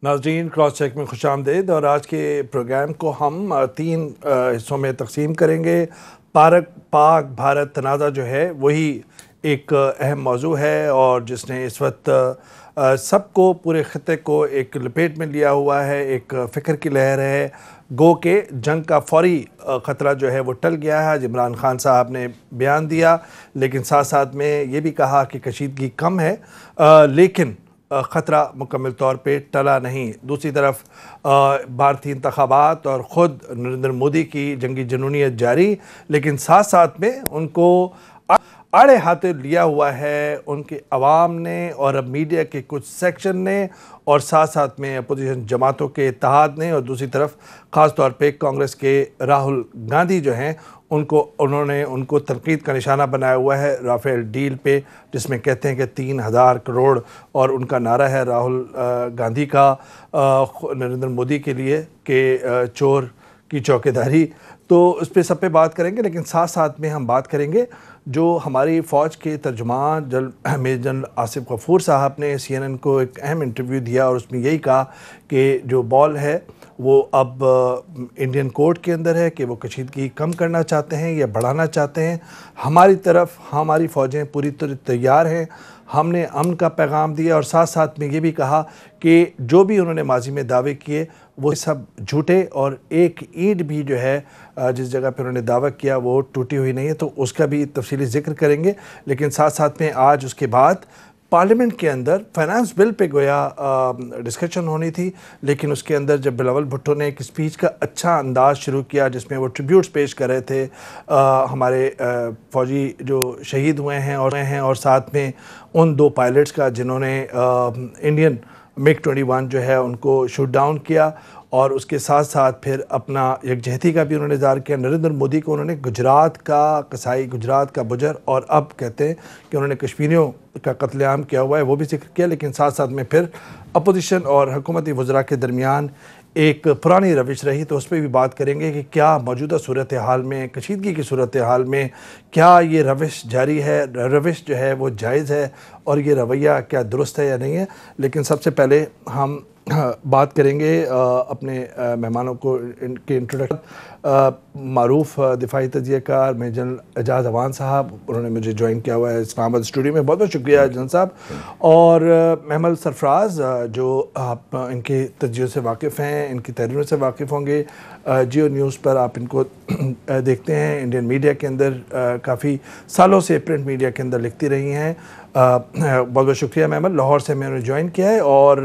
ناظرین cross check میں خوش آمدید، اور آج کے پروگرام کو ہم 3 حصوں میں تقسیم کریں گے۔ پاک بھارت تنازع جو ہے وہی ایک اہم موضوع ہے اور جس نے اس وقت سب کو، پورے خطے کو ایک لپیٹ میں لیا ہوا ہے۔ ایک فکر کی لہر ہے، گو کہ جنگ کا فوری خطرہ جو ہے وہ ٹل گیا ہے۔ عمران خان صاحب نے بیان دیا، لیکن ساتھ ساتھ میں یہ بھی کہا کہ کشیدگی کم ہے، لیکن خطرہ مکمل طور پہ ٹلا نہیں۔ دوسری طرف بھارتی انتخابات اور خود نریندر مودی کی جنگی جنونیت جاری، لیکن ساتھ ساتھ میں ان کو آڑے ہاتھے لیا ہوا ہے ان کے عوام نے اور اب میڈیا کے کچھ سیکشن نے، اور ساتھ ساتھ میں اپوزیشن جماعتوں کے اتحاد نے، اور دوسری طرف خاص طور پہ کانگریس کے راہل گاندھی جو ہیں انہوں نے ان کو تنقید کا نشانہ بنایا ہوا ہے رافیل ڈیل پہ، جس میں کہتے ہیں کہ 3000 کروڑ، اور ان کا نعرہ ہے راہل گاندھی کا نریندر مودی کے لیے کہ چور کی چوکیداری۔ تو اس پہ سب پہ بات کریں گے، لیکن ساتھ ساتھ میں ہم بات کریں گے جو ہماری فوج کے ترجمان میجر جنرل آصف غفور صاحب نے CNN کو ایک اہم انٹرویو دیا، اور اس میں یہی کہا کہ جو بال ہے وہ اب انڈین کورٹ کے اندر ہے کہ وہ کشیدگی کم کرنا چاہتے ہیں یا بڑھانا چاہتے ہیں۔ ہماری طرف ہماری فوجیں پوری طرح تیار ہیں، ہم نے امن کا پیغام دیا، اور ساتھ ساتھ میں یہ بھی کہا کہ جو بھی انہوں نے ماضی میں دعوے کیے وہ سب جھوٹے، اور ایک اینٹ بھی جو ہے جس جگہ پہ انہوں نے دعویٰ کیا وہ ٹوٹی ہوئی نہیں ہے، تو اس کا بھی تفصیلی ذکر کریں گے۔ لیکن ساتھ ساتھ میں آج اس کے بعد پارلیمنٹ کے اندر فائنانس بل پہ گویا ڈسکشن ہونی تھی، لیکن اس کے اندر جب بلاول بھٹو نے ایک اسپیچ کا اچھا انداز شروع کیا جس میں وہ ٹریبیوٹس پیش کر رہے تھے ہمارے فوجی جو شہید ہوئے ہیں اور ساتھ میں ان 2 پائلٹس کا جنہوں نے انڈین MiG 21 جو ہے ان کو شوٹ ڈاؤن کیا، اور اس کے ساتھ ساتھ پھر اپنا یکجہتی کا بھی انہوں نے اظہار کیا۔ نریندر مودی کو انہوں نے گجرات کا قصائی، گجرات کا بجر، اور اب کہتے ہیں کہ انہوں نے کشمیریوں کا قتل عام کیا ہوا ہے، وہ بھی ذکر کیا۔ لیکن ساتھ ساتھ میں پھر اپوزیشن اور حکومتی وزراء کے درمیان ایک پرانی روش رہی، تو اس پہ بھی بات کریں گے کہ کیا موجودہ صورتحال میں، کشیدگی کی صورتحال میں کیا یہ روش جاری ہے، روش جو ہے وہ جائز ہے، اور یہ رویہ کیا درست ہے یا نہیں ہے۔ لیکن سب سے پہلے ہم بات کریں گے اپنے مہمانوں کو ان کے انٹروڈکشن۔ معروف دفاعی تجزیہ کار میجر جنرل اعجاز اعوان صاحب، انہوں نے مجھے جوائن کیا ہوا ہے اسلام آباد اسٹوڈیو میں، بہت بہت شکریہ جنرل صاحب۔ اور محمل سرفراز جو آپ ان کے تجزیوں سے واقف ہیں، ان کی تحریروں سے واقف ہوں گے، جیو نیوز پر آپ ان کو دیکھتے ہیں، انڈین میڈیا کے اندر کافی سالوں سے پرنٹ میڈیا کے اندر لکھتی رہی ہیں۔ بہت بہت شکریہ محمل، لاہور سے میں نے جوائن کیا ہے۔ اور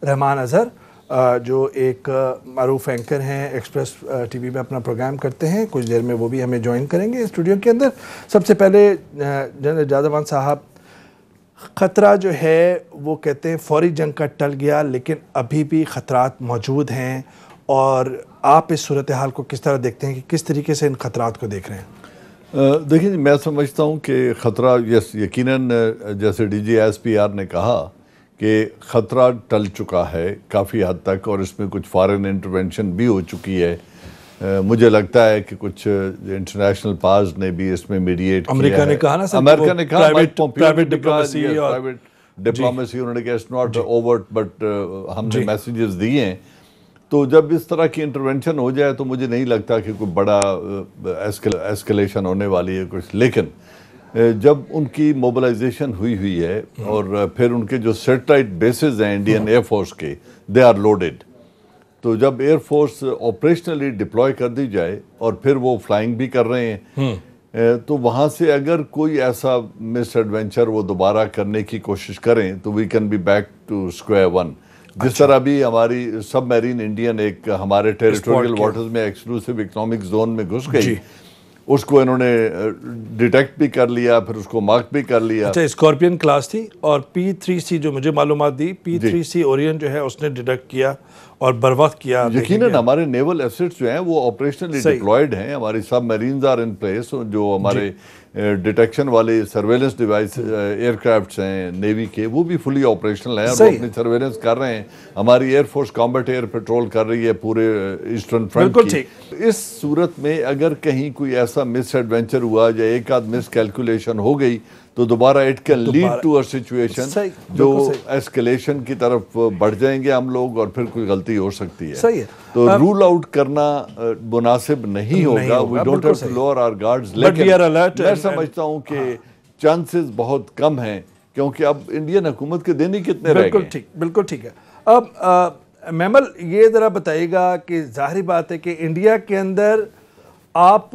رحمان اظہر جو ایک معروف اینکر ہیں، ایکسپریس ٹی وی میں اپنا پروگرام کرتے ہیں، کچھ دیر میں وہ بھی ہمیں جوائن کریں گے اسٹوڈیو کے اندر۔ سب سے پہلے جنرل اعجاز اعوان صاحب، خطرہ جو ہے وہ کہتے ہیں فوری جنگ کا ٹل گیا، لیکن ابھی بھی خطرات موجود ہیں، اور آپ اس صورتحال کو کس طرح دیکھتے ہیں، کہ کس طریقے سے ان خطرات کو دیکھ رہے ہیں؟ دیکھیں، میں سمجھتا ہوں کہ خطرہ یقیناً جیسے DGSPR نے کہا کہ خطرہ ٹل چکا ہے کافی حد تک، اور اس میں کچھ فارن انٹرونشن بھی ہو چکی ہے۔ مجھے لگتا ہے کہ کچھ انٹرنیشنل پاورز نے بھی اس میں میڈیٹ کیا ہے۔ امریکہ نے کہا نا سر، امریکہ نے کہا پرائیویٹ ڈپلومیسی، انہوں نے کہا اٹس ناٹ اوورٹ، بٹ ہم نے میسیجز دیے ہیں۔ تو جب اس طرح کی انٹرونشن ہو جائے تو مجھے نہیں لگتا کہ کوئی بڑا ایسکلیشن ہونے والی ہے کچھ، لیکن جب ان کی موبلائزیشن ہوئی ہے، اور پھر ان کے جو سیٹلائٹ بیسز ہیں انڈین ایئر فورس کے، دے آر لوڈڈ، تو جب ایئر فورس آپریشنلی ڈپلوائے کر دی جائے اور پھر وہ فلائنگ بھی کر رہے ہیں، تو وہاں سے اگر کوئی ایسا مس ایڈونچر وہ دوبارہ کرنے کی کوشش کریں تو we can be back to square one. جس طرح بھی ہماری سب میرین انڈین ایک ہمارے ٹیریٹوریل واٹرز میں ایکسکلوسیو اکنامک زون میں گھس گئی، اس کو انہوں نے ڈیٹیکٹ بھی کر لیا، پھر اس کو مارک بھی کر لیا۔ اچھا، اسکارپین کلاس تھی، اور P3C جو مجھے معلومات دی، P3C اورین جو ہے اس نے ڈیٹیکٹ کیا اور بروقت کیا۔ یقیناً ہمارے نیول ایسٹس جو ہیں وہ آپریشنلی ڈپلائیڈ ہیں، ہماری سب میرینز آر ان پلیس، جو ہمارے ڈیٹیکشن والے سرویلنس ڈیوائس ایئر کرافٹس ہیں نیوی کے، وہ بھی فلی آپریشنل ہیں اور وہ اپنی سرویلنس کر رہے ہیں۔ ہماری ایئر فورس کامبٹ ایئر پیٹرول کر رہی ہے پورے ایسٹرن فرنٹ کی۔ اس صورت میں اگر کہیں کوئی ایسا مس ایڈونچر ہوا یا ایک آدھ مس کیلکولیشن ہو گئی تو دوبارہ it can lead to a situation جو ایسکیلیشن کی طرف بڑھ جائیں گے ہم لوگ اور پھر کوئی غلطی ہو سکتی ہے. تو رول آؤٹ کرنا مناسب نہیں ہوگا. We don't have to lower our guards. لیکن میں سمجھتا ہوں کہ چانسز بہت کم ہیں کیونکہ اب انڈین حکومت کے دن ہی کتنے رہ گئے. بالکل ٹھیک ہے. اب میمل یہ ذرا بتائیے گا کہ ظاہری بات ہے کہ انڈیا کے اندر آپ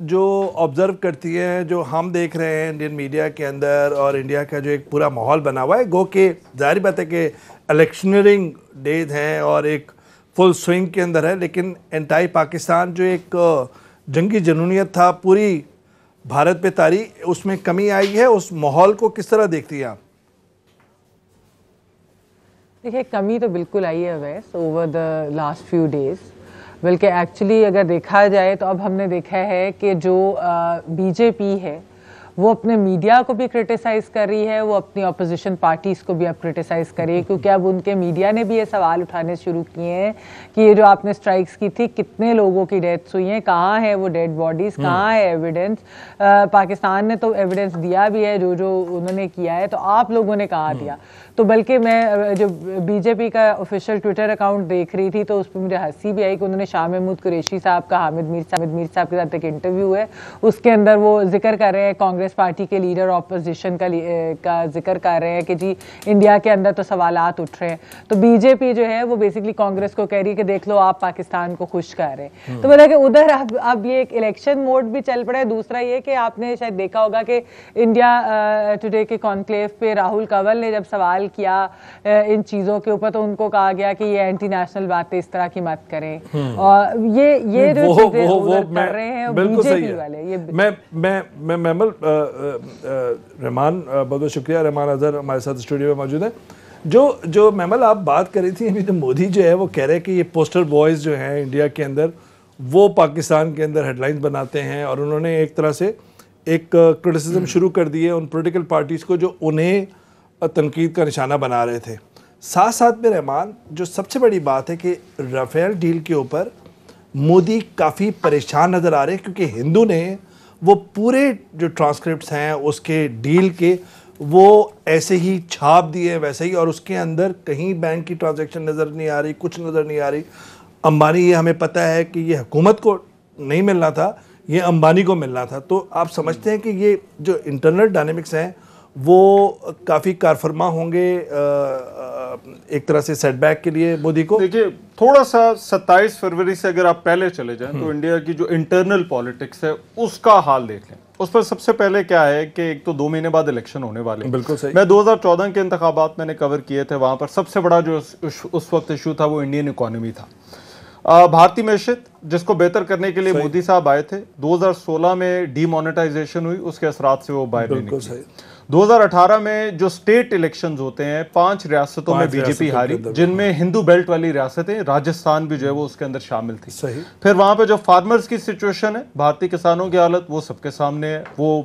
جو آبزرو کرتی ہیں, جو ہم دیکھ رہے ہیں انڈین میڈیا کے اندر, اور انڈیا کا جو ایک پورا ماحول بنا ہوا ہے, گو کہ ظاہری بات ہے کہ الیکشنرنگ ڈیز ہیں اور ایک فل سوئنگ کے اندر ہے, لیکن انٹائی پاکستان جو ایک جنگی جنونیت تھا پوری بھارت پہ طاری, اس میں کمی آئی ہے. اس ماحول کو کس طرح دیکھتی ہیں آپ؟ دیکھیں, کمی تو بالکل آئی ہے was over the last few days. بلکہ ایکچولی اگر دیکھا جائے تو اب ہم نے دیکھا ہے کہ جو بی جے پی ہے وہ اپنے میڈیا کو بھی کرٹیسائز کر رہی ہے, وہ اپنی اپوزیشن پارٹیز کو بھی اب کرٹیسائز کر رہی ہے, کیونکہ اب ان کے میڈیا نے بھی یہ سوال اٹھانے شروع کیے ہیں کہ یہ جو آپ نے اسٹرائکس کی تھی کتنے لوگوں کی ڈیتھس ہوئی ہیں, کہاں ہے وہ ڈیڈ باڈیز, کہاں ہے ایویڈنس. پاکستان نے تو ایویڈنس دیا بھی ہے جو انہوں نے کیا ہے, تو آپ لوگوں نے کہاں دیا. تو بلکہ میں جو بی جے پی کا آفیشیل ٹویٹر اکاؤنٹ دیکھ رہی تھی تو اس پہ مجھے ہنسی بھی آئی کہ انہوں نے شاہ محمود قریشی صاحب کا حامد میر صاحب کے ساتھ ایک انٹرویو ہے, اس کے اندر وہ ذکر کر رہے ہیں, کانگریس پارٹی کے لیڈر اپوزیشن کا ذکر کر رہے ہیں کہ جی انڈیا کے اندر تو سوالات اٹھ رہے ہیں. تو بی جے پی جو ہے وہ بیسکلی کانگریس کو کہہ رہی ہے کہ دیکھ لو آپ پاکستان کو خوش کر رہے ہیں. تو بولا کہ ادھر اب یہ ایک الیکشن موڈ بھی چل پڑا ہے. دوسرا یہ کہ آپ نے شاید دیکھا ہوگا کہ انڈیا ٹوڈے کے کانکلیو پہ راہل کنول نے جب سوال کیا ان چیزوں کے اوپر تو ان کو کہا گیا کہ یہ اینٹی نیشنل باتیں اس طرح کی مت کریں, اور یہ جو چیزیں کر رہے ہیں بی جے پی والے. میں میمل رحمان, بہت بہت شکریہ. رحمان اظہر ہمارے ساتھ اسٹوڈیو میں موجود ہیں. جو میمل آپ بات کر رہی تھی ابھی, تو مودی جو ہے وہ کہہ رہے ہیں کہ یہ پوسٹر بوائز جو ہیں انڈیا کے اندر وہ پاکستان کے اندر ہیڈ لائنز بناتے ہیں, اور انہوں نے ایک طرح سے ایک کرٹیسزم شروع کر دی ہے ان پولیٹیکل پارٹیز کو جو انہیں تنقید کا نشانہ بنا رہے تھے. ساتھ ساتھ میں رحمان, جو سب سے بڑی بات ہے کہ رافیل ڈیل کے اوپر مودی کافی پریشان نظر آ رہے ہیں, کیونکہ ہندو نے وہ پورے جو ٹرانسکرپٹس ہیں اس کے ڈیل کے وہ ایسے ہی چھاپ دیے ویسے ہی, اور اس کے اندر کہیں بینک کی ٹرانزیکشن نظر نہیں آ رہی, کچھ نظر نہیں آ رہی. امبانی, یہ ہمیں پتہ ہے کہ یہ حکومت کو نہیں ملنا تھا, یہ امبانی کو ملنا تھا. تو آپ سمجھتے ہیں کہ یہ جو انٹرنل ڈائنامکس ہیں وہ کافی کارفرما ہوں گے ایک طرح سے سیٹ بیک کے لیے مودی کو؟ دیکھیے, تھوڑا سا 27 فروری سے اگر آپ پہلے چلے جائیں تو انڈیا کی جو انٹرنل پالیٹکس ہے اس کا حال دیکھ لیں. اس پر سب سے پہلے کیا ہے کہ ایک تو 2 مہینے بعد الیکشن ہونے والے ہیں. بالکل صحیح. میں 2014 کے انتخابات میں نے کور کیے تھے, وہاں پر سب سے بڑا جو اس وقت ایشو تھا وہ انڈین اکانومی تھا. بھارتی معیشت جس کو بہتر کرنے کے لیے مودی صاحب آئے تھے. 2016 میں ڈی مانیٹائزیشن ہوئی, اس کے اثرات سے وہ باہر نہیں نکلے. 2018 میں جو سٹیٹ الیکشنز ہوتے ہیں 5 ریاستوں میں بی جے پی ہاری, جن میں ہندو بیلٹ والی ریاستیں, راجستھان بھی جو ہے وہ اس کے اندر شامل تھی. پھر وہاں پہ جو فارمرز کی سچویشن ہے, بھارتی کسانوں کی حالت, وہ سب کے سامنے ہے. وہ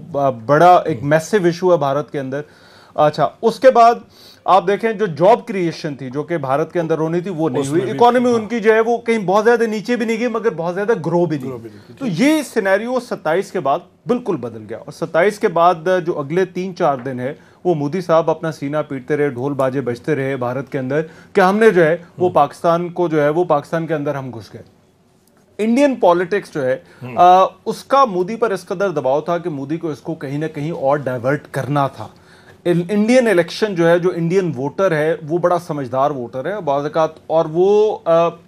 بڑا ایک میسیو ایشو ہے بھارت کے اندر. اچھا, اس کے بعد آپ دیکھیں جو جاب کریشن تھی جو کہ بھارت کے اندر ہونی تھی وہ نہیں ہوئی. اکانومی ان کی جو ہے وہ کہیں بہت زیادہ نیچے بھی نہیں گئی مگر بہت زیادہ گرو بھی نہیں. تو یہ سینیریو 27 کے بعد بالکل بدل گیا, اور 27 کے بعد جو اگلے 3-4 دن ہے وہ مودی صاحب اپنا سینہ پیٹتے رہے, ڈھول باجے بجتے رہے بھارت کے اندر کہ ہم نے جو ہے وہ پاکستان کو جو ہے وہ پاکستان کے اندر ہم گھس گئے. انڈین پالیٹکس جو ہے اس کا مودی پر اس قدر دباؤ تھا کہ مودی کو اس کو کہیں نہ کہیں اور ڈائیورٹ کرنا تھا. انڈین الیکشن جو ہے, جو انڈین ووٹر ہے وہ بڑا سمجھدار ووٹر ہے بعض اوقات, اور وہ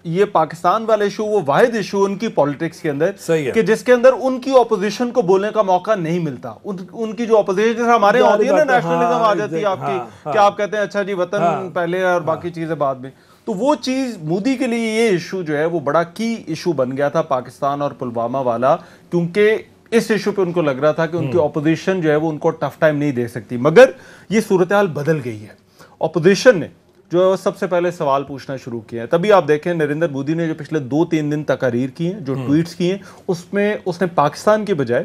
یہ پاکستان والے ایشو وہ واحد ایشو ان کی پالیٹکس کے اندر کہ جس کے اندر ان کی اپوزیشن کو بولنے کا موقع نہیں ملتا. ان کی جو اپوزیشن ہمارے یہاں ہوتی ہے نا, نیشنلزم آ جاتی ہے آپ کی, کہ آپ کہتے ہیں اچھا جی وطن پہلے اور باقی چیزیں بعد میں. تو وہ چیز مودی کے لیے یہ ایشو جو ہے وہ بڑا کی ایشو بن گیا تھا پاکستان اور پلوامہ والا, کیونکہ اس ایشو پہ ان کو لگ رہا تھا کہ ان کی اپوزیشن جو ہے وہ ان کو ٹف ٹائم نہیں دے سکتی. مگر یہ صورتحال بدل گئی ہے. اپوزیشن نے جو سب سے پہلے سوال پوچھنا شروع کیا ہے, تبھی آپ دیکھیں نریندر مودی نے جو پچھلے 2-3 دن تقاریر کی ہیں, جو ٹویٹس کی ہیں, اس میں اس نے پاکستان کی بجائے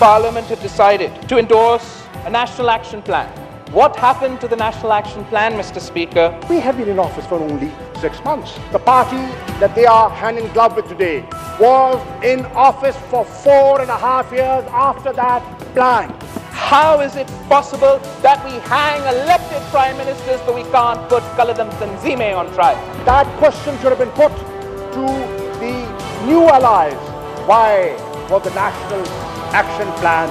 Parliament had decided to endorse a national action plan. What happened to the national action plan, Mr. Speaker? We have been in office for only 6 months. The party that they are hand in glove with today was in office for 4.5 years after that plan. How is it possible that we hang elected prime ministers but we can't put Kaladam Tanzime on trial? That question should have been put to the new allies. Why was the national action plan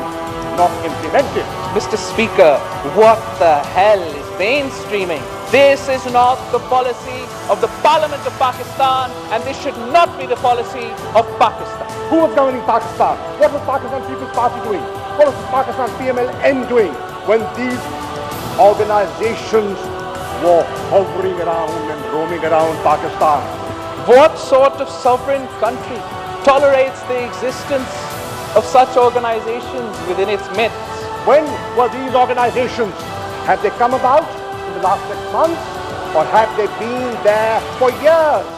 not implemented? Mr. Speaker, what the hell is mainstreaming? This is not the policy of the Parliament of Pakistan, and this should not be the policy of Pakistan. Who was governing Pakistan? What was Pakistan People's Party doing? What was Pakistan PMLN doing when these organizations were hovering around and roaming around Pakistan? What sort of sovereign country tolerates the existence of such organizations within its midst? When were these organizations? Have they come about in the last 6 months, or have they been there for years?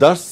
10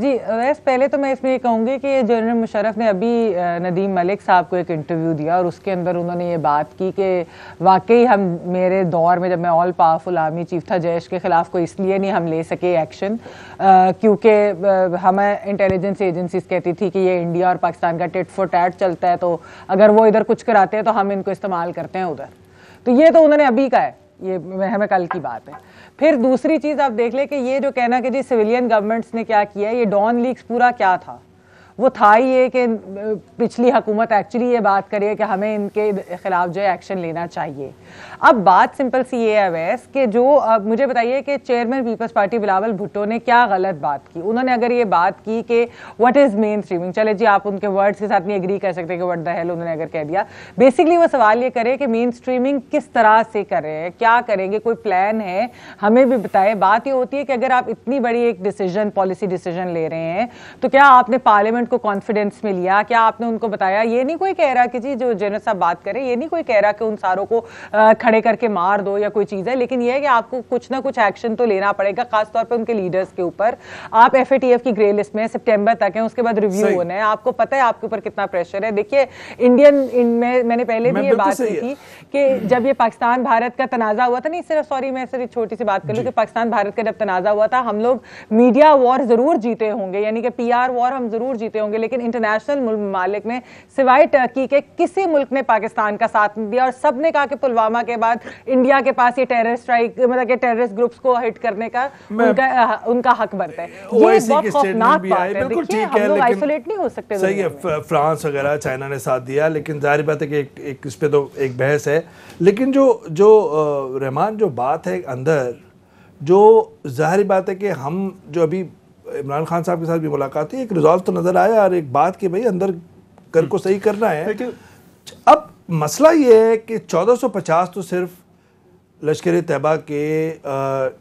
جی ویسے پہلے تو میں اس میں یہ کہوں گی کہ general Musharraf نے ابھی ندیم ملک صاحب کو ایک انٹرویو دیا اور اس کے اندر انہوں نے یہ بات کی کہ واقعی ہم میرے دور میں جب میں آل پاورفل آرمی چیف تھا جیش کے خلاف کو اس لیے نہیں ہم لے سکے ایکشن کیونکہ ہمیں انٹیلیجنس ایجنسیز کہتی تھی کہ یہ انڈیا اور پاکستان کا ٹٹ فور ٹیٹ چلتا ہے تو اگر وہ ادھر کچھ کراتے ہیں تو ہم ان کو استعمال کرتے ہیں ادھر. تو یہ تو انہوں نے ابھی کہا ہے, یہ ہمیں کل کی بات ہے. پھر دوسری چیز آپ دیکھ لیں کہ یہ جو کہنا کہ جی سویلین گورنمنٹس نے کیا کیا ہے, یہ ڈان لیکس پورا کیا تھا, وہ تھا ہی یہ کہ پچھلی حکومت ایکچولی یہ بات کرے کہ ہمیں ان کے خلاف جو ہے ایکشن لینا چاہیے. اب بات سمپل سی یہ ہے ویس کہ جو مجھے بتائیے کہ chairman Peoples Party Bilawal Bhutto نے کیا غلط بات کی. انہوں نے اگر یہ بات کی کہ واٹ از مین اسٹریمنگ, چلے جی آپ ان کے ورڈز کے ساتھ نہیں ایگری کر سکتے کہ واٹ دا ہیل, انہوں نے اگر کہہ دیا, بیسکلی وہ سوال یہ کرے کہ مین اسٹریمنگ کس طرح سے کرے, کیا کریں گے, کوئی پلان ہے, ہمیں بھی بتائے. بات یہ ہوتی ہے کہ اگر آپ اتنی بڑی ایک ڈیسیجن پالیسی ڈیسیجن لے رہے ہیں تو کیا آپ نے پارلیمنٹ کو کانفیڈنس میں لیا, کیا آپ نے ان کو بتایا. یہ نہیں کوئی کہہ رہا کہ جی جو جنرل صاحب بات کرے, یہ نہیں کوئی کہہ رہا کہ ان ساروں کو کھڑے کر کے مار دو یا کوئی چیز ہے, لیکن یہ ہے کہ آپ کو کچھ نہ کچھ ایکشن تو لینا پڑے گا, خاص طور پہ ان کے لیڈرز کے اوپر. آپ ایف اے ٹی ایف کی گرے لسٹ میں سپٹمبر تک ہیں, اس کے بعد ریویو ہونا ہے, آپ کو پتہ ہے آپ کے اوپر کتنا پریشر ہے. دیکھیے انڈین میں نے پہلے بھی یہ بات کی تھی کہ جب یہ پاکستان بھارت کا تنازع ہوا تھا, نہیں صرف سوری میں صرف ایک چھوٹی سی بات کر لوں کہ پاکستان بھارت کا جب تنازع ہوا تھا ہم لوگ میڈیا وار ضرور جیتے ہوں گے, یعنی کہ پی آر وار ہم ضرور جیتے ہوں گے, لیکن انٹرنیشنل ممالک میں سوائے ٹرکی کے کسی ملک نے پاکستان کا ساتھ نہیں دیا, اور سب نے کہا کہ پلوامہ کے بعد انڈیا کے پاس یہ ٹیرر اسٹرائک مطلب کہ ٹیررسٹ گروپس کو ہٹ کرنے کا ان کا حق بنتا ہے. یہ بہت خوفناک بات ہے, دیکھیے ہم لوگ آئسولیٹ نہیں ہو سکتے. صحیح ہے, فرانس وغیرہ چائنا نے ساتھ دیا, لیکن ظاہر بات ہے کہ ایک اس پہ تو ایک بحث ہے. لیکن جو رحمان جو بات ہے اندر, جو ظاہر بات ہے کہ ہم جو ابھی عمران خان صاحب کے ساتھ بھی ملاقات ہوئی, ایک ریزالو تو نظر آیا اور ایک بات کہ بھائی اندر گھر کو صحیح کرنا ہے. اب مسئلہ یہ ہے کہ 1450 تو صرف لشکر طیبہ کے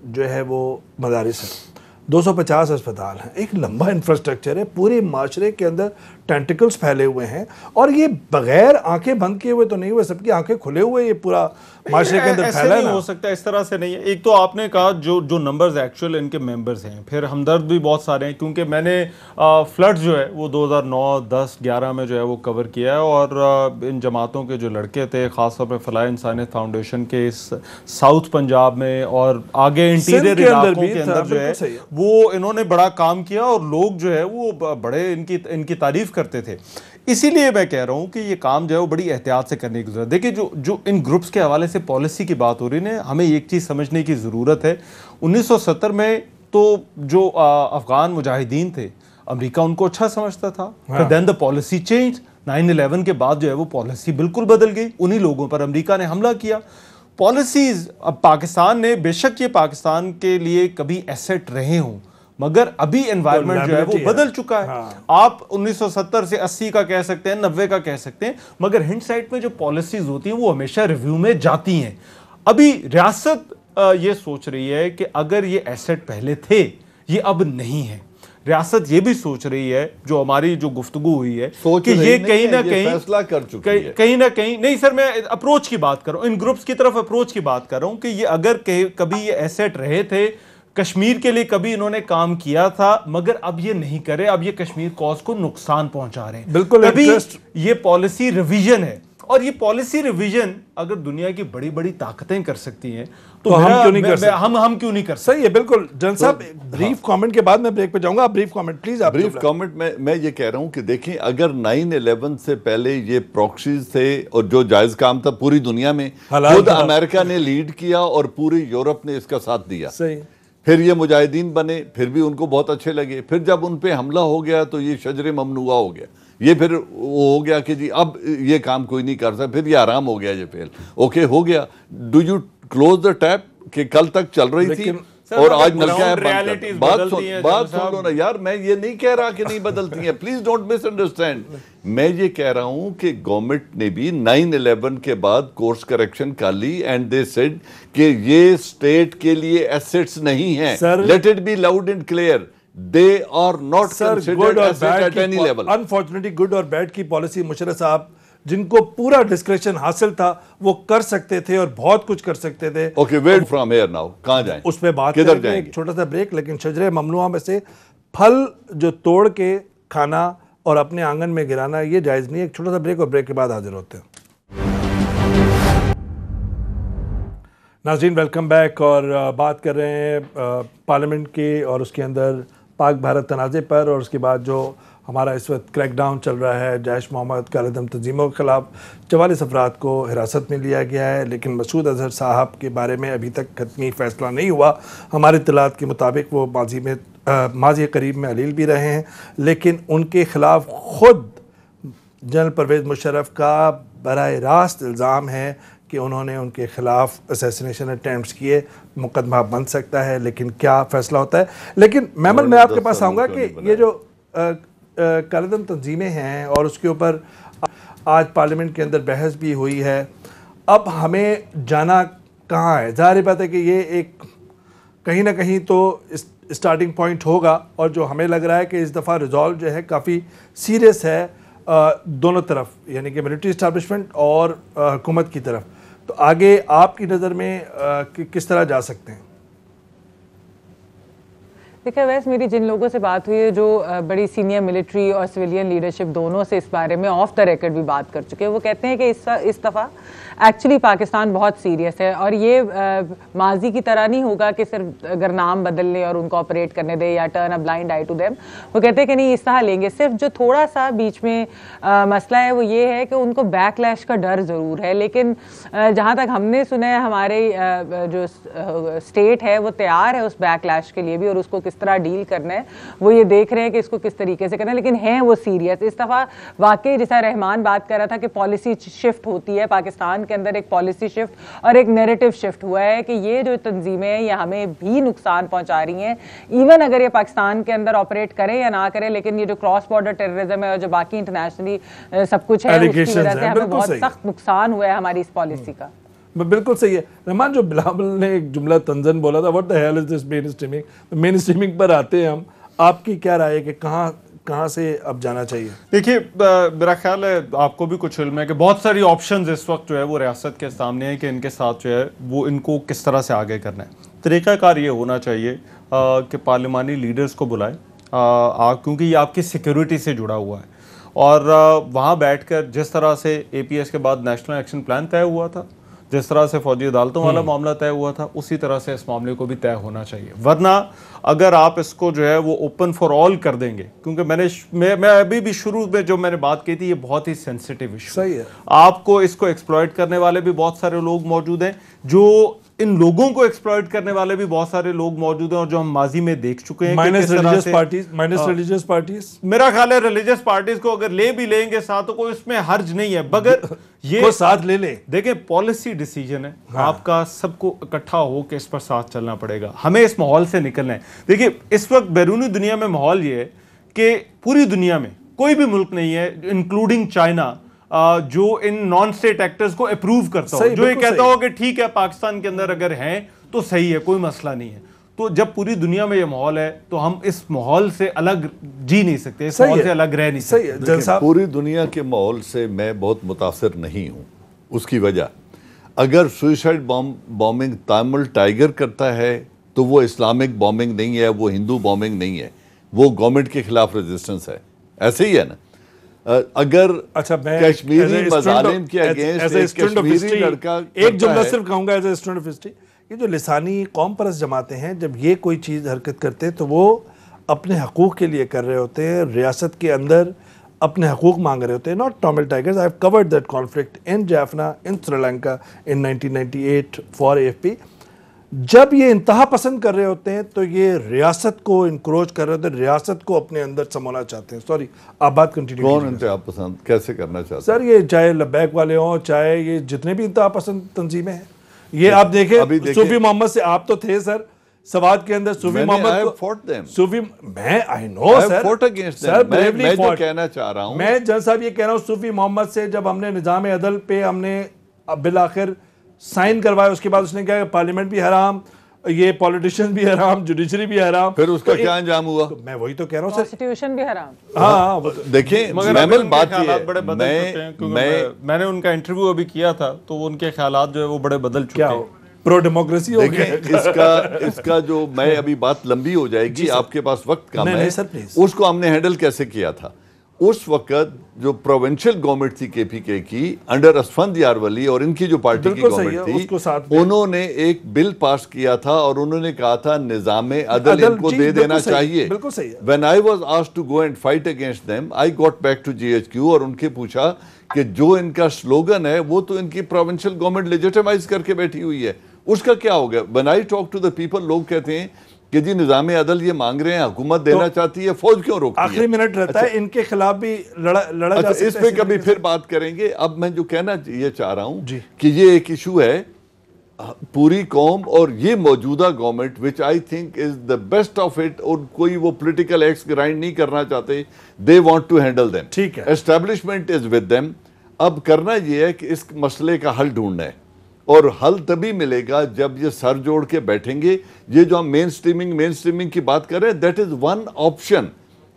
جو ہے وہ مدارس ہیں, 250 اسپتال ہیں, ایک لمبا انفراسٹرکچر ہے, پورے معاشرے کے اندر ٹینٹیکلز پھیلے ہوئے ہیں, اور یہ بغیر آنکھیں بند کیے ہوئے تو نہیں ہوئے, سب کی آنکھیں کھلے ہوئے یہ پورا معاشرے کے اندر پھیلا ہے. نہیں ہو سکتا اس طرح سے, نہیں ہے. ایک تو آپ نے کہا جو نمبرز ایکچوئل ان کے ممبرز ہیں, پھر ہمدرد بھی بہت سارے ہیں, کیونکہ میں نے فلڈ جو ہے وہ 2009, 10, 11 میں جو ہے وہ کور کیا ہے, اور ان جماعتوں کے جو لڑکے تھے خاص طور پہ فلاح انسانیت فاؤنڈیشن کے اس ساؤتھ پنجاب میں اور آگے انٹیریئر علاقوں کے اندر جو ہے وہ انہوں نے بڑا کام کیا, اور لوگ جو ہے وہ بڑے ان کی تعریف کرتے تھے. اسی لیے میں کہہ رہا ہوں کہ یہ کام جو ہے وہ بڑی احتیاط سے کرنے کی ضرورت. دیکھیں جو ان گروپس کے حوالے سے پالیسی کی بات ہو رہی ہے, ہمیں ایک چیز سمجھنے کی ضرورت ہے. 1970 میں تو جو افغان مجاہدین تھے, امریکہ ان کو اچھا سمجھتا تھا, پھر دین دا پالیسی چینج. 9/11 کے بعد جو ہے وہ پالیسی بالکل بدل گئی, انہی لوگوں پر امریکہ نے حملہ کیا. پالیسیز اب پاکستان نے, بے شک یہ پاکستان کے لیے کبھی ایسٹ رہے ہوں, مگر ابھی انوائرمنٹ جو ہے وہ بدل چکا ہے. آپ 1970 سے 80 کا کہہ سکتے ہیں, 90 کا کہہ سکتے ہیں, مگر ہنڈ سائٹ میں جو پالیسیز ہوتی ہیں وہ ہمیشہ ریویو میں جاتی ہیں. ابھی ریاست یہ سوچ رہی ہے کہ اگر یہ ایسٹ پہلے تھے یہ اب نہیں ہے. ریاست یہ بھی سوچ رہی ہے, جو ہماری جو گفتگو ہوئی ہے کہ یہ کہیں نہ کہیں فیصلہ کر چکی ہے, کہیں نہ کہیں. نہیں سر, میں اپروچ کی بات کر رہا ہوں, ان گروپس کی طرف اپروچ کی بات کر رہا ہوں کہ یہ اگر کبھی یہ ایسٹ رہے تھے, کشمیر کے لیے کبھی انہوں نے کام کیا تھا, مگر اب یہ نہیں کرے, اب یہ کشمیر کوز کو نقصان پہنچا رہے ہیں. بالکل ابھی یہ پالیسی ریویژن ہے, اور یہ پالیسی ریویژن اگر دنیا کی بڑی بڑی طاقتیں کر سکتی ہیں تو ہم کیوں نہیں کر سکتے؟ ہم کیوں نہیں کر سکتے؟ صحیح ہے, بالکل. جن صاحب بریف کامنٹ کے بعد میں بریک پہ جاؤں گا, آپ بریف کامنٹ پلیز. آپ بریف کامنٹ میں یہ کہہ رہا ہوں کہ دیکھیں, اگر 9/11 سے پہلے یہ پروکسیز تھے اور جو جائز کام تھا پوری دنیا میں, خود امریکہ نے لیڈ کیا اور پوری یورپ نے اس کا ساتھ دیا. صحیح. پھر یہ مجاہدین بنے, پھر بھی ان کو بہت اچھے لگے, پھر جب ان پہ حملہ ہو گیا تو یہ شجر ممنوعہ ہو گیا, یہ پھر وہ ہو گیا کہ جی اب یہ کام کوئی نہیں کر سکتا, پھر یہ آرام ہو گیا, یہ فیل اوکے ہو گیا. Do you close the tape کہ کل تک چل رہی تھی اور آج نلکا ہے بات سن لو نا یار, میں یہ نہیں کہہ رہا کہ نہیں بدلتی ہیں, پلیز ڈونٹ مس انڈرسٹینڈ. میں یہ کہہ رہا ہوں کہ گورنمنٹ نے بھی 9/11 کے بعد کورس کریکشن کر لی, اینڈ دے سیڈ کہ یہ اسٹیٹ کے لیے ایسٹس نہیں ہیں. Let it be loud and clear, they are not considered asset at any level. Unfortunately good اور bad کی پالیسی مشرف صاحب جن کو پورا ڈسکریشن حاصل تھا وہ کر سکتے تھے اور بہت کچھ کر سکتے تھے. Okay, wait from here now. کہاں جائیں؟ اس پہ بات کریں گے, ایک چھوٹا سا بریک. لیکن شجرے ممنوعہ میں سے پھل جو توڑ کے کھانا اور اپنے آنگن میں گرانا یہ جائز نہیں ہے. ایک چھوٹا سا بریک اور بریک کے بعد حاضر ہوتے ہیں. ناظرین ویلکم بیک, اور بات کر رہے ہیں پارلیمنٹ کے اور اس کے اندر پاک بھارت تنازع پر, اور اس کے بعد جو ہمارا اس وقت کریک ڈاؤن چل رہا ہے جیش محمد کالعدم تنظیموں کے خلاف. 44 افراد کو حراست میں لیا گیا ہے, لیکن مسعود اظہر صاحب کے بارے میں ابھی تک حتمی فیصلہ نہیں ہوا. ہمارے اطلاعات کے مطابق وہ ماضی قریب میں علیل بھی رہے ہیں, لیکن ان کے خلاف خود جنرل پرویز مشرف کا براہ راست الزام ہے کہ انہوں نے ان کے خلاف اسیسینیشن اٹیمپٹس کیے. مقدمہ بن سکتا ہے, لیکن کیا فیصلہ ہوتا ہے. لیکن میمن میں آپ کے پاس آؤں گا کہ یہ جو کالعدم تنظیمیں ہیں اور اس کے اوپر آج پارلیمنٹ کے اندر بحث بھی ہوئی ہے, اب ہمیں جانا کہاں ہے؟ ظاہر بات ہے کہ یہ ایک کہیں نہ کہیں تو اسٹارٹنگ پوائنٹ ہوگا, اور جو ہمیں لگ رہا ہے کہ اس دفعہ ریزالو جو ہے کافی سیریس ہے دونوں طرف, یعنی کہ ملٹری اسٹیبلشمنٹ اور حکومت کی طرف. تو آگے آپ کی نظر میں کس طرح جا سکتے ہیں؟ دیکھیں ویسے میری جن لوگوں سے بات ہوئی ہے جو بڑی سینئر ملٹری اور سویلین لیڈرشپ دونوں سے اس بارے میں آف دا ریکارڈ بھی بات کر چکے ہیں, وہ کہتے ہیں کہ اس دفعہ ایکچولی پاکستان بہت سیریس ہے, اور یہ ماضی کی طرح نہیں ہوگا کہ صرف اگر نام بدل لیں اور ان کو آپریٹ کرنے دیں یا turn a blind eye to them. وہ کہتے ہیں کہ نہیں اس طرح لیں گے. صرف جو تھوڑا سا بیچ میں مسئلہ ہے وہ یہ ہے کہ ان کو بیک لیش کا ڈر ضرور ہے, لیکن جہاں تک ہم نے سنا ہے ہمارے جو اسٹیٹ ہے وہ تیار ہے اس بیک لیش کے لیے بھی, اور اس کو کس طرح ڈیل کرنا ہے وہ یہ دیکھ رہے ہیں کہ اس کو کس طریقے سے کرنا ہے. لیکن ہیں وہ سیریس. اس دفعہ واقعی جیسا رحمان بات کر رہا تھا کہ پالیسی شفٹ ہوتی ہے پاکستان کے اندر, ایک پالیسی شفٹ اور ایک نیریٹو شفٹ ہوا ہے کہ یہ جو تنظیمیں ہیں یہ ہمیں بھی نقصان پہنچا رہی ہیں, ایون اگر یہ پاکستان کے اندر آپریٹ کرے یا نہ کرے, لیکن یہ جو کراس بارڈر ٹیررزم ہے اور جو باقی انٹرنیشنلی سب کچھ ہے اس کی وجہ سے ہمیں بہت سخت نقصان ہوا ہے ہماری اس پالیسی کا. بالکل صحیح ہے رحمان. جو بلاول نے ایک جملہ تنزن بولا تھا, what the hell is this mainstreaming, mainstreaming پر آتے ہیں ہم, آپ کی کیا رائے ہے کہ کہاں سے اب جانا چاہیے؟ دیکھیے میرا خیال ہے آپ کو بھی کچھ علم ہے کہ بہت ساری آپشنز اس وقت جو ہے وہ ریاست کے سامنے ہے کہ ان کے ساتھ جو ہے وہ ان کو کس طرح سے آگے کرنا ہے. طریقہ کار یہ ہونا چاہیے کہ پارلیمانی لیڈرز کو بلائیں, کیونکہ یہ آپ کی سیکیورٹی سے جڑا ہوا ہے, اور وہاں بیٹھ کر جس طرح سے اے پی ایس کے بعد نیشنل ایکشن پلان طے ہوا تھا, جس طرح سے فوجی عدالتوں والا معاملہ طے ہوا تھا, اسی طرح سے اس معاملے کو بھی طے ہونا چاہیے. ورنہ اگر آپ اس کو جو ہے وہ اوپن فار آل کر دیں گے, کیونکہ میں ابھی بھی شروع میں جو میں نے بات کی تھی یہ بہت ہی سینسیٹیو ایشو صحیح ہے. آپ کو اس کو ایکسپلائٹ کرنے والے بھی بہت سارے لوگ موجود ہیں, جو ان لوگوں کو ایکسپلائٹ کرنے والے بھی بہت سارے لوگ موجود ہیں, اور جو ہم ماضی میں دیکھ چکے ہیں. مائنس ریلیجیس پارٹیز میرا خیال ہے ریلیجیس پارٹیز کو اگر لے بھی لیں گے ساتھ تو کوئی اس میں حرج نہیں ہے, مگر یہ ساتھ لے لیں. دیکھیں پالیسی ڈیسیجن ہے آپ کا, سب کو اکٹھا ہو کے اس پر ساتھ چلنا پڑے گا. ہمیں اس ماحول سے نکلنا ہے. دیکھیں اس وقت بیرونی دنیا میں ماحول یہ ہے کہ پوری دنیا میں کوئی بھی ملک نہیں ہے انکلوڈنگ چائنا جو ان نان اسٹیٹ ایکٹرز کو اپروو کرتا ہو, جو یہ کہتا ہو کہ ٹھیک ہے پاکستان کے اندر اگر ہیں تو صحیح ہے, کوئی مسئلہ نہیں ہے. تو جب پوری دنیا میں یہ ماحول ہے تو ہم اس ماحول سے الگ جی نہیں سکتے, اس ماحول سے الگ رہ نہیں سکتے. پوری دنیا کے ماحول سے میں بہت متاثر نہیں ہوں. اس کی وجہ, اگر سوئسائڈ بامبنگ تامل ٹائیگر کرتا ہے تو وہ اسلامک بامبنگ نہیں ہے, وہ ہندو بامبنگ نہیں ہے, وہ گورنمنٹ کے خلاف ریزسٹنس ہے. ایسے ہی ہے نا. اگر کشمیری مظالم کے اگینسٹ کشمیری لڑکا, ایک جملہ صرف کہوں گا as a student of history, یہ جو لسانی قوم پرست جماعتیں ہیں جب یہ کوئی چیز حرکت کرتے ہیں تو وہ اپنے حقوق کے لیے کر رہے ہوتے ہیں, ریاست کے اندر اپنے حقوق مانگ رہے ہوتے ہیں. Not Tamil tigers, I have covered that conflict in Jaffna in Sri Lanka in 1998 for AFP. جب یہ انتہا پسند کر رہے ہوتے ہیں تو یہ ریاست کو انکروچ کر رہے ہوتے ہیں, ریاست کو اپنے اندر سمونا چاہتے ہیں. سوری آپ بات کنٹینیو. کون انتہا پسند کیسے کرنا چاہتے ہیں سر؟ یہ چاہے لبیک والے ہوں, چاہے یہ جتنے بھی انتہا پسند تنظیمیں ہیں, یہ آپ دیکھیں صوفی محمد سے آپ تو تھے سر سوات کے اندر, صوفی محمد صوفی میں آئی نو سر, میں جو کہنا چاہ رہا ہوں, میں جن صاحب یہ کہہ رہا ہوں صوفی محمد سے جب ہم نے نظام عدل پہ ہم نے بالآخر سائن کروائے, اس کے بعد اس نے کہا کہ پارلیمنٹ بھی حرام, یہ پولیٹیشین بھی حرام, جوڈیشری بھی حرام, پھر اس کا کیا انجام ہوا؟ میں وہی تو کہہ رہا ہوں سر, کانسٹیٹیوشن بھی حرام. ہاں دیکھیں بات یہ میں نے ان کا انٹرویو ابھی کیا تھا تو ان کے خیالات جو ہے وہ بڑے بدل چکے ہیں. پرو ڈیموکریسی ہو گیا. دیکھیں اس کا جو میں ابھی بات لمبی ہو جائے گی, آپ کے پاس وقت کم ہے, اس کو ہم نے ہینڈل کیسے کیا تھا. اس وقت جو پروونشل گورنمنٹ تھی کے پی کے کی انڈر اسفند یارولی اور ان کی جو پارٹی کی گورنمنٹ تھی, انہوں نے ایک بل پاس کیا تھا اور انہوں نے کہا تھا نظام عدل ان کو دے دینا چاہیے. When I was asked to go and fight against them, I got back to GHQ اور ان کے پوچھا کہ جو ان کا سلوگن ہے وہ تو ان کی پروونشل گورنمنٹ لیجیٹیمائز کر کے بیٹھی ہوئی ہے, اس کا کیا ہو گیا. When I talk to the people, لوگ کہتے ہیں کہ جی نظام عدل یہ مانگ رہے ہیں, حکومت دینا چاہتی ہے, فوج کیوں روکتی ہے. آخری منٹ رہتا ہے, ان کے خلاف بھی لڑا جا سکتا ہے. اس پہ کبھی پھر بات کریں گے. اب میں جو کہنا یہ چاہ رہا ہوں کہ یہ ایک ایشو ہے پوری قوم اور یہ موجودہ government which I think is the best of it, اور کوئی وہ پولیٹیکل ایکس گرائنڈ نہیں کرنا چاہتے. They want to handle them. ٹھیک ہے, Establishment is with them. اب کرنا یہ ہے کہ اس مسئلے کا حل ڈھونڈنا ہے, اور حل تبھی ملے گا جب یہ سر جوڑ کے بیٹھیں گے. یہ جو ہم مین سٹریمنگ کی بات کر رہے ہیں, that is one option.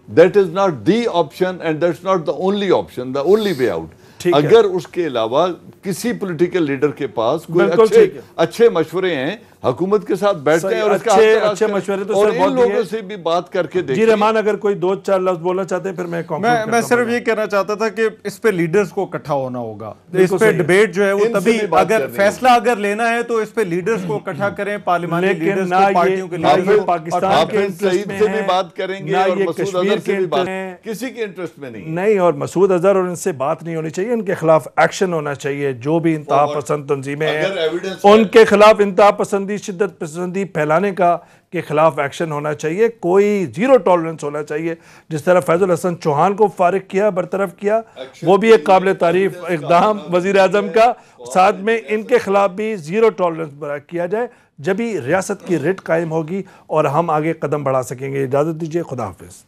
That is not the option and that's not the only option, the only way out. اگر اس کے علاوہ کسی پولیٹیکل لیڈر کے پاس کوئی اچھے مشورے ہیں, حکومت کے ساتھ بیٹھتے ہیں اور اس کا اچھے مشورے تو اور ان لوگوں سے بھی بات کر کے دیکھیں. جی رحمان, اگر کوئی 2-4 لفظ بولنا چاہتے ہیں پھر میں صرف یہ کہنا چاہتا تھا کہ اس پہ لیڈرز کو اکٹھا ہونا ہوگا. اس پہ ڈیبیٹ جو ہے وہ تبھی, اگر فیصلہ اگر لینا ہے تو اس پہ لیڈرز کو اکٹھا کریں, پارلیمانی لیڈرز کو, پارٹیوں کے لیڈرز. پاکستان کے سعید سے بھی بات کریں گے اور مسعود اظہر سے بھی بات, کسی کے انٹرسٹ میں نہیں. اور مسعود اظہر اور ان سے بات نہیں ہونی چاہیے, ان کے خلاف ایکشن ہونا چاہیے. جو بھی انتہا پسند تنظیمیں ہیں ان کے خلاف انتہا پسندی, شدت پسندی پھیلانے کا کے خلاف ایکشن ہونا چاہیے. کوئی زیرو ٹالرنس ہونا چاہیے. جس طرح فیض الحسن چوہان کو فارغ کیا, برطرف کیا, وہ بھی ایک قابل تعریف اقدام وزیر اعظم کا. ساتھ میں ان کے خلاف بھی زیرو ٹالرنس کیا جائے, جبھی ریاست کی ریٹ قائم ہوگی اور ہم آگے قدم بڑھا سکیں گے. اجازت دیجیے, خدا حافظ.